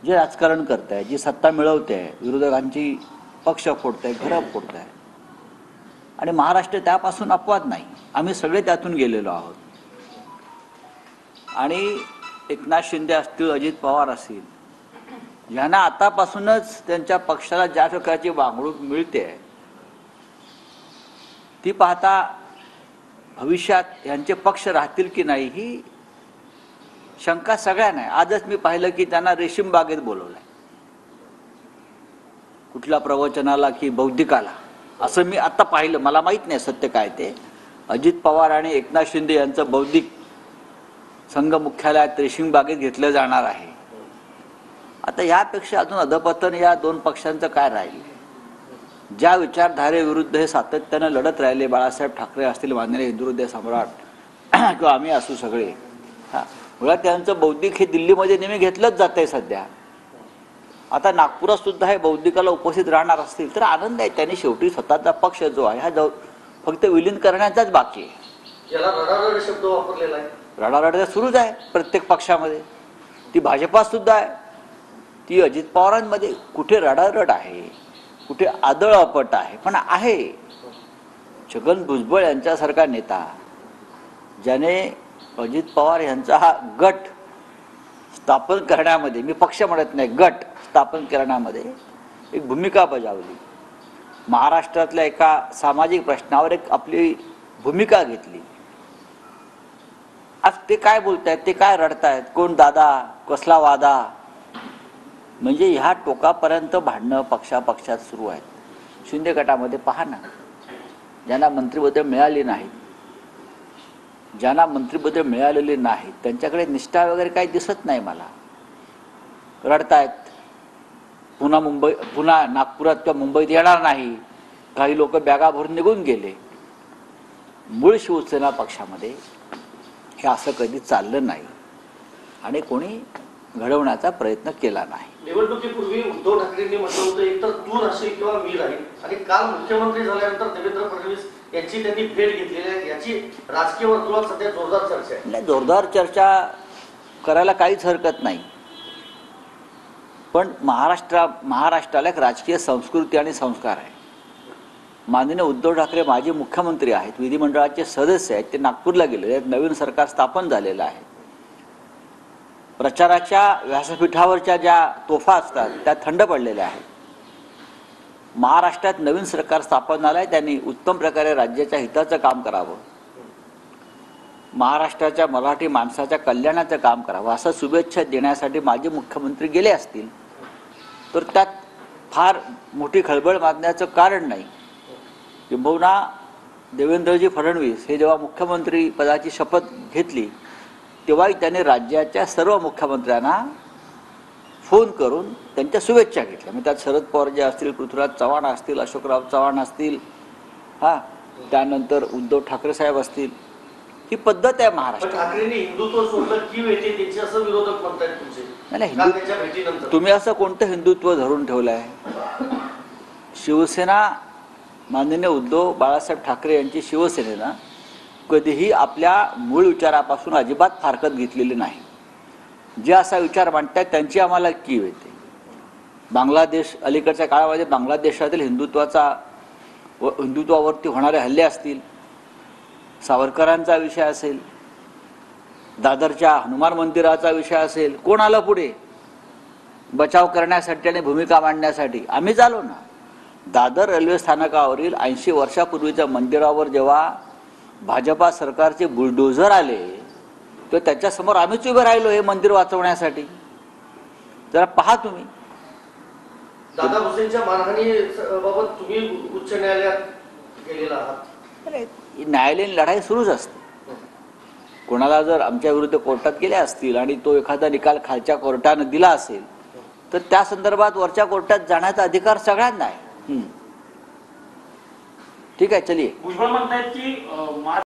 जे राजकारण करताय, जी सत्ता मिळवते, विरोधकांची पक्ष फोडताय, घरं फोडताय, आणि महाराष्ट्र त्यापासून अपवाद नाही. आम्ही सगळे त्यातून गेलेलो आहोत. आणि एकनाथ शिंदे असतील, अजित पवार असतील, यांना आतापासूनच त्यांच्या पक्षाला ज्या प्रकारची वागणूक मिळते ती पाहता भविष्यात यांचे पक्ष राहतील की नाही ही शंका सगळ्यांना आहे. आजच मी पाहिलं की त्यांना रेशीम बागेत बोलवलंय, कुठल्या प्रवचनाला की बौद्धिकाला, असं मी आता पाहिलं. मला माहित नाही सत्य काय ते. अजित पवार आणि एकनाथ शिंदे यांचं बौद्धिक संघ मुख्यालयात रेशीम बागेत घेतलं जाणार आहे. आता यापेक्षा अजून अधपतन या दोन पक्षांचं काय राहील? ज्या विचारधारेविरुद्ध हे सातत्यानं लढत राहिले, बाळासाहेब ठाकरे असतील, माननीय हिंदुहृदय सम्राट, किंवा आम्ही असू सगळे, मुळात त्यांचं बौद्धिक हे दिल्लीमध्ये नेहमी घेतलंच जातंय सध्या. आता नागपुरात सुद्धा हे बौद्धिकाला उपस्थित राहणार असतील तर आनंद आहे. त्यांनी शेवटी स्वतःचा पक्ष जो आहे हा फक्त विलीन करण्याचाच बाकी आहे. याला रडारड शब्द वापरलेला आहे. रडारड सुरूच आहे प्रत्येक पक्षामध्ये. ती भाजपात सुद्धा आहे, ती अजित पवारांमध्ये. कुठे रडारड आहे, कुठे आदळपट आहे, पण आहे. छगन भुजबळ यांच्यासारखा नेता ज्याने अजित पवार यांचा हा गट स्थापन करण्यामध्ये, मी पक्ष म्हणत नाही, गट स्थापन करण्यामध्ये एक भूमिका बजावली, महाराष्ट्रातल्या एका सामाजिक प्रश्नावर एक आपली भूमिका घेतली. आज ते काय बोलतायत, ते काय रडतायत, कोण दादा, कसला वादा, म्हणजे ह्या टोकापर्यंत भांडणं पक्षात सुरू आहेत. शिंदे गटामध्ये पहा ना, ज्यांना मंत्रिपद मिळाली नाहीत, ज्यांना मंत्रिपद मिळालेली नाहीत, त्यांच्याकडे निष्ठा वगैरे काही दिसत नाही मला. रडतायत. पुन्हा नागपुरात किंवा मुंबईत येणार नाही. काही लोक बॅगा भरून निघून गेले. मूळ शिवसेना पक्षामध्ये हे असं कधी चाललं नाही आणि कोणी घडवण्याचा प्रयत्न केला नाही. निवडणुकीपूर्वी उद्धव ठाकरेंनी म्हटलं होतं एकतर तू राहशील किंवा मी राहील, आणि काल मुख्यमंत्री झाल्यानंतर देवेंद्र फडणवीस यांची त्यांनी भेट घेतलेली आहे. याची राजकीय वर्तुळात सध्या जोरदार चर्चा आहे. नाही, जोरदार चर्चा करायला काहीच हरकत नाही, पण महाराष्ट्राला एक राजकीय संस्कृती आणि संस्कार आहे. माननीय उद्धव ठाकरे माजी मुख्यमंत्री आहेत, विधिमंडळाचे सदस्य आहेत, ते नागपूरला गेलेले आहेत, नवीन सरकार स्थापन झालेलं आहे. प्रचाराच्या व्यासपीठावरच्या ज्या तोफा असतात त्या थंड पडलेल्या आहेत. महाराष्ट्रात नवीन सरकार स्थापन झालं आहे, त्यांनी उत्तम प्रकारे राज्याच्या हिताचं काम करावं, महाराष्ट्राच्या मराठी माणसाच्या कल्याणाचं काम करावं, असं शुभेच्छा देण्यासाठी माजी मुख्यमंत्री गेले असतील तर त्यात फार मोठी खळबळ माजण्याचं कारण नाही. किंबहुना देवेंद्रजी फडणवीस हे जेव्हा मुख्यमंत्री पदाची शपथ घेतली तेव्हाही त्यांनी राज्याच्या सर्व मुख्यमंत्र्यांना फोन करून त्यांच्या शुभेच्छा घेतल्या. मग त्यात शरद पवार जे असतील, पृथ्वीराज चव्हाण असतील, अशोकराव चव्हाण असतील, त्यानंतर उद्धव ठाकरे साहेब असतील. ही पद्धत आहे महाराष्ट्रात. ठाकरेंनी हिंदुत्व सोडलं की येते त्याची असं विरोधक म्हणतात तुमचे. नाही, तुम्ही असं कोणतं हिंदुत्व धरून ठेवलं आहे? शिवसेना, माननीय उद्धव बाळासाहेब ठाकरे यांची शिवसेनेनं कधीही आपल्या मूळ विचारापासून अजिबात फारकत घेतलेली नाही. जे असा विचार मांडतात त्यांची आम्हाला कीव येते. बांगलादेश, अलीकडच्या काळामध्ये बांगलादेशातील हिंदुत्वावरती होणारे हल्ले असतील, सावरकरांचा विषय असेल, दादरच्या हनुमान मंदिराचा विषय असेल, कोण आलं पुढे बचाव करण्यासाठी आणि भूमिका मांडण्यासाठी? आम्हीच आलो ना. दादर रेल्वे स्थानकावरील 80 वर्षापूर्वीच्या मंदिरावर जेव्हा भाजपा सरकारचे बुलडोझर आले तर त्याच्यासमोर आम्हीच उभे राहिलो हे मंदिर वाचवण्यासाठी. जरा पहा तुम्ही. दादा भुसेंच्या मानहानी बाबत तुम्ही उच्च न्यायालयात गेलेला आहात. न्यायालयीन लढाई सुरूच असते. कोणाला जर आमच्या विरुद्ध कोर्टात गेले असतील आणि तो एखादा निकाल खालच्या कोर्टाने दिला असेल तर त्या संदर्भात वरच्या कोर्टात जाण्याचा अधिकार सगळ्यांना आहे. ठीक आहे, चलिए. भुजबळ म्हणतायत की